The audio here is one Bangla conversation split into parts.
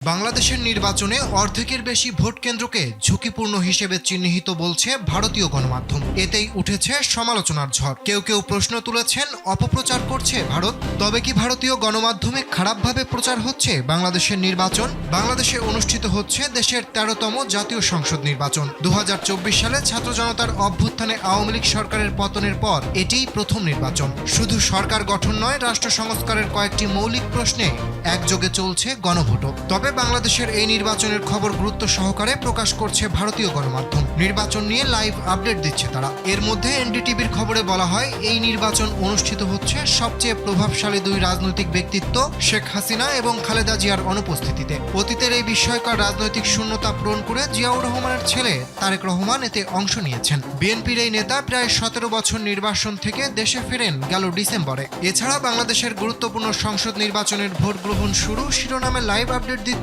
বাংলাদেশের নির্বাচনে অর্ধেকের বেশি ভোট কেন্দ্রকে ঝুঁকিপূর্ণ হিসেবে চিহ্নিত বলছে ভারতীয় গণমাধ্যম। এতেই উঠেছে সমালোচনার ঝড়। কেউ কেউ প্রশ্ন তুলেছেন, অপপ্রচার করছে ভারত। তবে কি ভারতীয় গণমাধ্যমে খারাপভাবে প্রচার হচ্ছে বাংলাদেশের নির্বাচন? বাংলাদেশে অনুষ্ঠিত হচ্ছে দেশের ১৩তম জাতীয় সংসদ নির্বাচন। ২০২৪ সালে ছাত্র জনতার অভ্যুত্থানে আওয়ামী লীগ সরকারের পতনের পর এটিই প্রথম নির্বাচন। শুধু সরকার গঠন নয়, রাষ্ট্র সংস্কারের কয়েকটি মৌলিক প্রশ্নে একযোগে চলছে গণভোটও। তবে বাংলাদেশের এই নির্বাচনের খবর গুরুত্ব সহকারে প্রকাশ করছে ভারতীয় গণমাধ্যম। নির্বাচন নিয়ে লাইভ আপডেট দিচ্ছে তারা। এর মধ্যে এনডিটিভির খবরে বলা হয়, এই নির্বাচন অনুষ্ঠিত হচ্ছে সবচেয়ে প্রভাবশালী দুই রাজনৈতিক ব্যক্তিত্ব শেখ হাসিনা এবং খালেদা জিয়ার অনুপস্থিতিতে। অতীতের এই বিস্ময়কর রাজনৈতিক শূন্যতা পূরণ করে জিয়াউর রহমানের ছেলে তারেক রহমান এতে অংশ নিয়েছেন। বিএনপির এই নেতা প্রায় ১৭ বছর নির্বাসন থেকে দেশে ফেরেন গেল ডিসেম্বরে। এছাড়া বাংলাদেশের গুরুত্বপূর্ণ সংসদ নির্বাচনের ভোট গ্রহণ শুরু শিরোনামে লাইভ আপডেট দিচ্ছে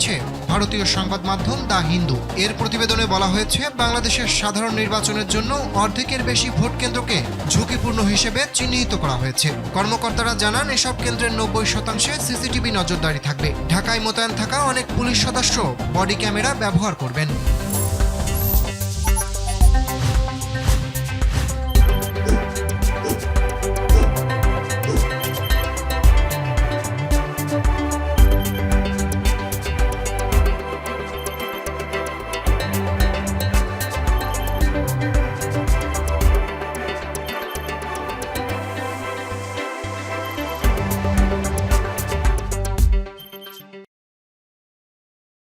ভারতীয় সংবাদ মাধ্যম দ্য হিন্দু। এর প্রতিবেদনে বলা হয়েছে, বাংলাদেশের সাধারণ নির্বাচনের জন্য অর্ধেকের বেশি ভোট কেন্দ্রকে ঝুঁকিপূর্ণ হিসেবে চিহ্নিত করা হয়েছে। কর্মকর্তারা জানান, এসব কেন্দ্রের ৯০% সিসিটিভি নজরদারি থাকবে। ঢাকায় মোতায়েন থাকা অনেক পুলিশ সদস্য বডি ক্যামেরা ব্যবহার করবেন।